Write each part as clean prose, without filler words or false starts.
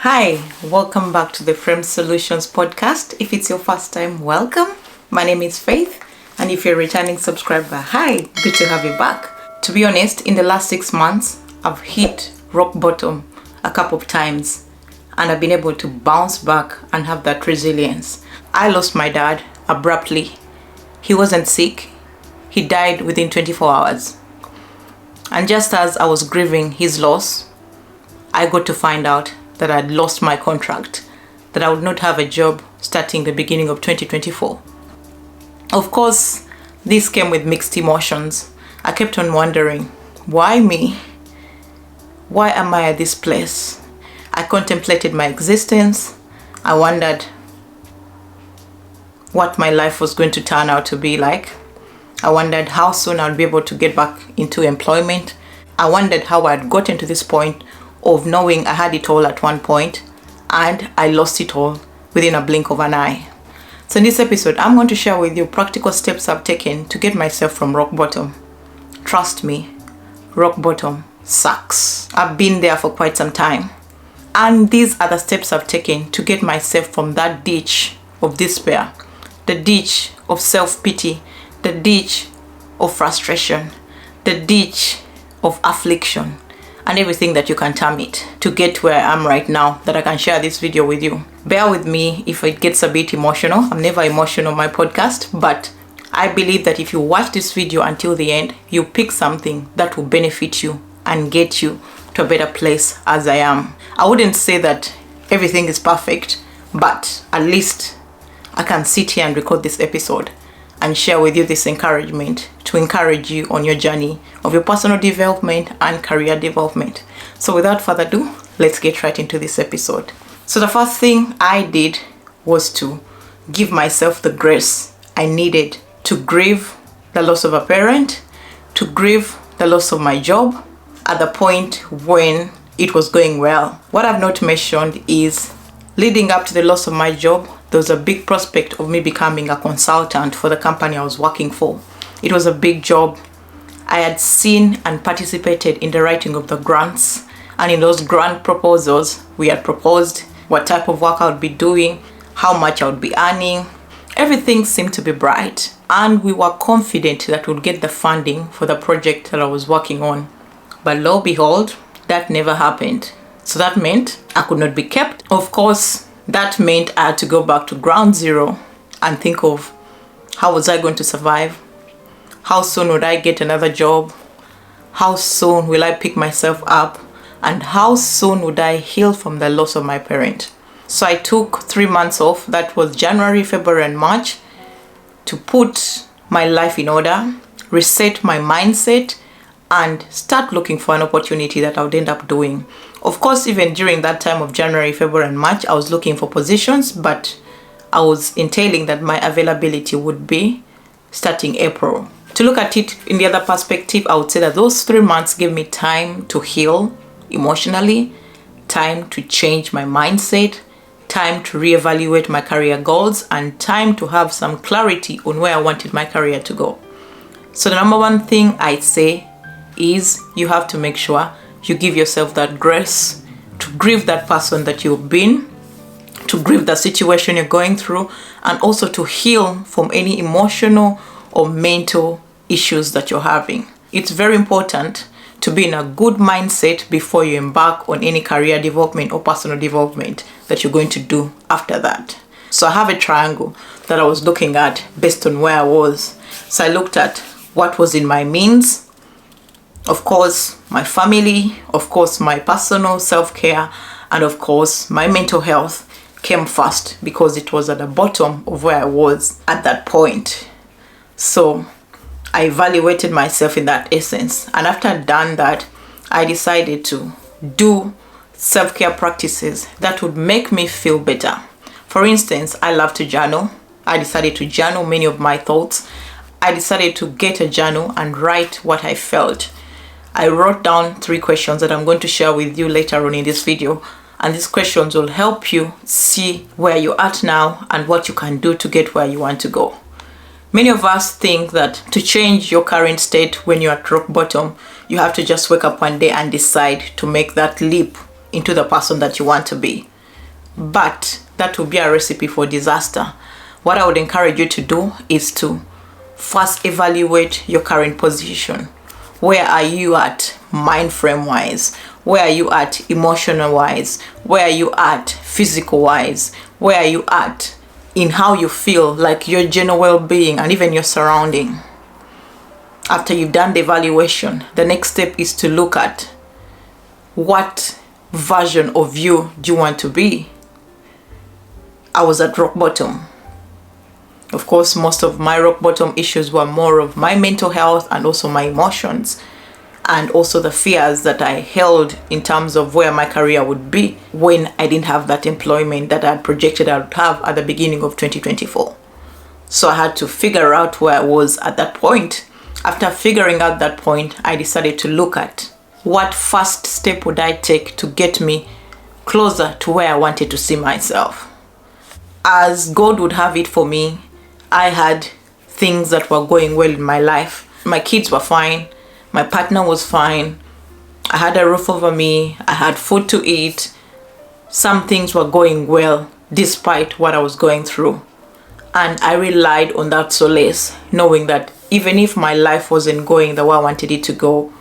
Hi, welcome back to the Frame Solutions podcast. If it's your first time, welcome. My name is Faith, and if you're a returning subscriber, hi, good to have you back. To be honest, in the last 6 months, I've hit rock bottom a couple of times, and I've been able to bounce back and have that resilience. I lost my dad abruptly. He wasn't sick. He died within 24 hours. And just as I was grieving his loss, I got to find out that I'd lost my contract, that I would not have a job starting the beginning of 2024. Of course, this came with mixed emotions. I kept on wondering, why me? Why am I at this place? I contemplated my existence. I wondered what my life was going to turn out to be like. I wondered how soon I'd be able to get back into employment. I wondered how I'd gotten to this point of knowing I had it all at one point and I lost it all within a blink of an eye. So in this episode, I'm going to share with you practical steps I've taken to get myself from rock bottom. Trust me, rock bottom sucks. I've been there for quite some time. And these are the steps I've taken to get myself from that ditch of despair, the ditch of self-pity, the ditch of frustration, the ditch of affliction, and everything that you can term it, to get where I am right now, that I can share this video with you. Bear with me if it gets a bit emotional. I'm never emotional on my podcast, but I believe that if you watch this video until the end, you pick something that will benefit you and get you to a better place as I am. I wouldn't say that everything is perfect, but at least I can sit here and record this episode and share with you this encouragement to encourage you on your journey of your personal development and career development. So without further ado, let's get right into this episode. So the first thing I did was to give myself the grace I needed to grieve the loss of a parent, to grieve the loss of my job at the point when it was going well. What I've not mentioned is leading up to the loss of my job, there was a big prospect of me becoming a consultant for the company I was working for. It was a big job. I had seen and participated in the writing of the grants, and in those grant proposals, we had proposed what type of work I would be doing, how much I would be earning. Everything seemed to be bright, and we were confident that we'd get the funding for the project that I was working on. But lo and behold, that never happened. So that meant I could not be kept. Of course, that meant I had to go back to ground zero and think of how was I going to survive? How soon would I get another job? How soon will I pick myself up? And how soon would I heal from the loss of my parent? So I took 3 months off, that was January, February, and March, to put my life in order, reset my mindset, and start looking for an opportunity that I would end up doing. Of course, even during that time of January, February, and March, I was looking for positions, but I was entailing that my availability would be starting April. To look at it in the other perspective, I would say that those 3 months gave me time to heal emotionally, time to change my mindset, time to reevaluate my career goals, and time to have some clarity on where I wanted my career to go. So the number one thing I say is you have to make sure you give yourself that grace to grieve that person that you've been, to grieve the situation you're going through, and also to heal from any emotional or mental issues that you're having. It's very important to be in a good mindset before you embark on any career development or personal development that you're going to do after that. So I have a triangle that I was looking at based on where I was. So I looked at what was in my means, of course, my family, of course, my personal self-care, and of course, my mental health came first because it was at the bottom of where I was at that point. So I evaluated myself in that essence. And after I'd done that, I decided to do self-care practices that would make me feel better. For instance, I love to journal. I decided to journal many of my thoughts. I decided to get a journal and write what I felt. I wrote down 3 questions that I'm going to share with you later on in this video. And these questions will help you see where you're at now and what you can do to get where you want to go. Many of us think that to change your current state when you're at rock bottom, you have to just wake up one day and decide to make that leap into the person that you want to be. but that will be a recipe for disaster. What I would encourage you to do is to first evaluate your current position. Where are you at mind frame wise? Where are you at emotional wise? Where are you at physical wise? Where are you at in how you feel, like your general well-being and even your surrounding? After you've done the evaluation, the next step is to look at what version of you do you want to be. I was at rock bottom. Of course, most of my rock bottom issues were more of my mental health and also my emotions, and also the fears that I held in terms of where my career would be when I didn't have that employment that I had projected I would have at the beginning of 2024. So I had to figure out where I was at that point. After figuring out that point, I decided to look at what first step would I take to get me closer to where I wanted to see myself. As God would have it for me, I had things that were going well in my life. My kids were fine. My partner was fine. I had a roof over me. I had food to eat. Some things were going well despite what I was going through. And I relied on that solace, knowing that even if my life wasn't going the way I wanted it to go,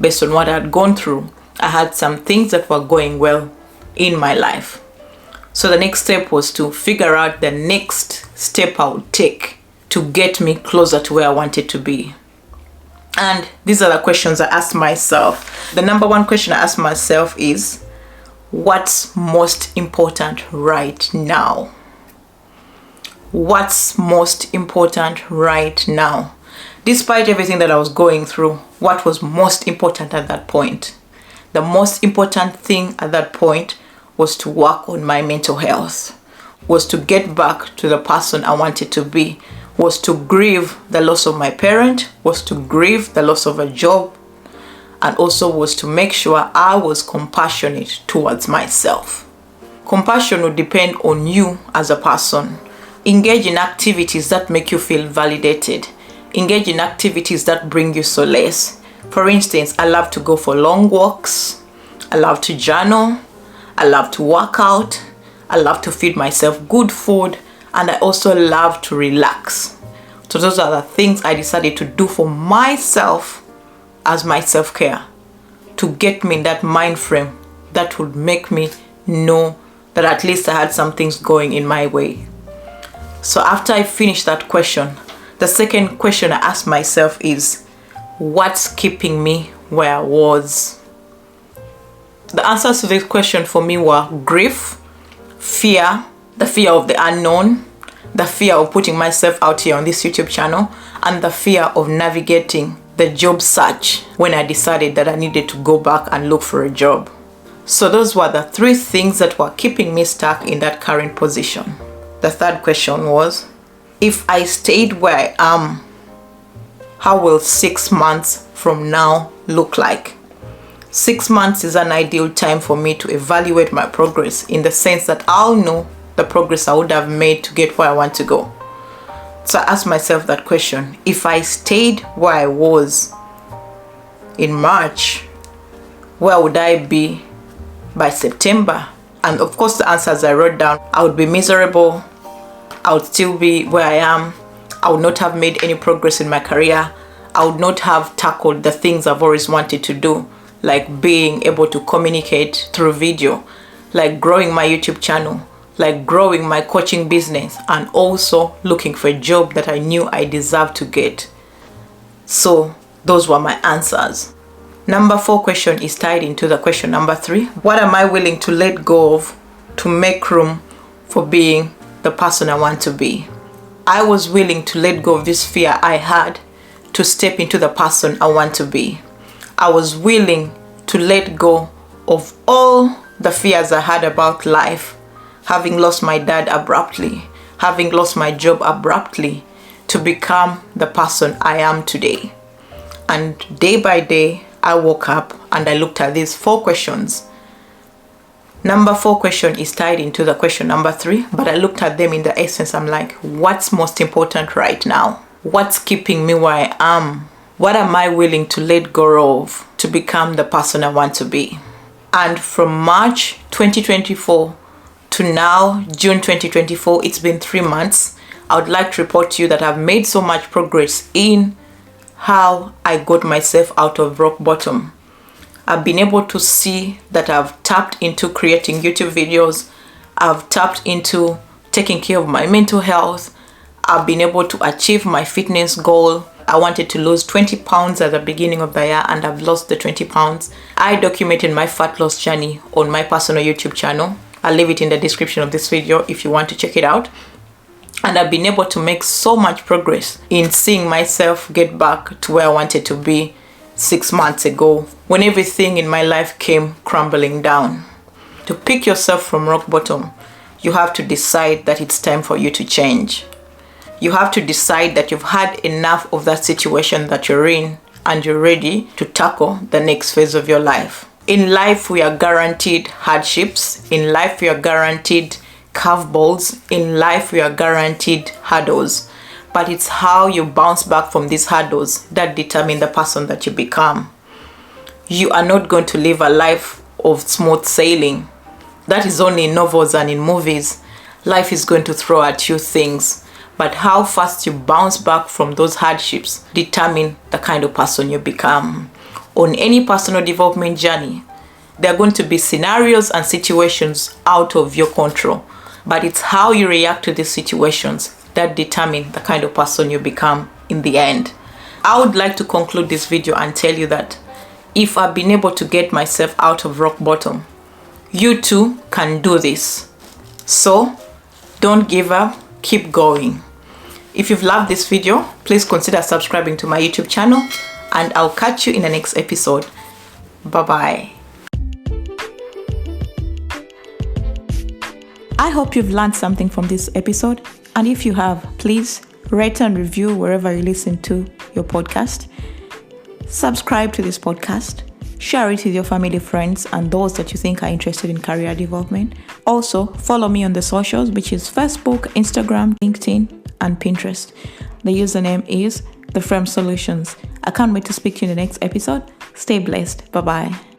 based on what I had gone through, I had some things that were going well in my life. So the next step was to figure out the next step I would take to get me closer to where I wanted to be. And these are the questions I asked myself. The number one question I asked myself is, what's most important right now? What's most important right now? Despite everything that I was going through, what was most important at that point? The most important thing at that point was to work on my mental health, was to get back to the person I wanted to be, was to grieve the loss of my parent, was to grieve the loss of a job, and also was to make sure I was compassionate towards myself. Compassion would depend on you as a person. Engage in activities that make you feel validated. Engage in activities that bring you solace. For instance, I love to go for long walks. I love to journal. I love to work out. I love to feed myself good food. And I also love to relax. So those are the things I decided to do for myself as my self-care, to get me in that mind frame that would make me know that at least I had some things going in my way. So after I finished that question, the second question I asked myself is, what's keeping me where I was? The answers to this question for me were grief, fear, the fear of the unknown, the fear of putting myself out here on this YouTube channel, and the fear of navigating the job search when I decided that I needed to go back and look for a job. So those were the three things that were keeping me stuck in that current position. The third question was, if I stayed where I am, how will 6 months from now look like? 6 months is an ideal time for me to evaluate my progress, in the sense that I'll know the progress I would have made to get where I want to go. So I asked myself that question. If I stayed where I was in March, where would I be by September? And of course the answers I wrote down, I would be miserable. I would still be where I am. I would not have made any progress in my career. I would not have tackled the things I've always wanted to do, like being able to communicate through video, like growing my YouTube channel, like growing my coaching business, and also looking for a job that I knew I deserved to get. So those were my answers. Number 4 question is tied into the question number 3. What am I willing to let go of to make room for being the person I want to be? I was willing to let go of this fear I had to step into the person I want to be. I was willing to let go of all the fears I had about life, having lost my dad abruptly, having lost my job abruptly, to become the person I am today. And day by day, I woke up and I looked at these 4 questions. Number 4 question is tied into the question number 3, but I looked at them in the essence. I'm like, what's most important right now? What's keeping me where I am? What am I willing to let go of to become the person I want to be? And from March 2024 to now, June 2024, it's been 3 months. I would like to report to you that I've made so much progress in how I got myself out of rock bottom. I've been able to see that I've tapped into creating YouTube videos. I've tapped into taking care of my mental health. I've been able to achieve my fitness goal. I wanted to lose 20 pounds at the beginning of the year, and I've lost the 20 pounds. I documented my fat loss journey on my personal YouTube channel. I'll leave it in the description of this video if you want to check it out. And I've been able to make so much progress in seeing myself get back to where I wanted to be 6 months ago, when everything in my life came crumbling down. To pick yourself from rock bottom, you have to decide that it's time for you to change. You have to decide that you've had enough of that situation that you're in and you're ready to tackle the next phase of your life. In life, we are guaranteed hardships. In life, we are guaranteed curveballs. In life, we are guaranteed hurdles. But it's how you bounce back from these hurdles that determine the person that you become. You are not going to live a life of smooth sailing. That is only in novels and in movies. Life is going to throw at you things. But how fast you bounce back from those hardships determine the kind of person you become. On any personal development journey, there are going to be scenarios and situations out of your control. But it's how you react to these situations that determine the kind of person you become in the end. I would like to conclude this video and tell you that if I've been able to get myself out of rock bottom, you too can do this. So don't give up, keep going. If you've loved this video, please consider subscribing to my YouTube channel, and I'll catch you in the next episode. Bye-bye. I hope you've learned something from this episode. And if you have, please rate and review wherever you listen to your podcast. Subscribe to this podcast. Share it with your family, friends, and those that you think are interested in career development. Also, follow me on the socials, which is Facebook, Instagram, LinkedIn, and Pinterest. The username is The Frame Solutions. I can't wait to speak to you in the next episode. Stay blessed. Bye-bye.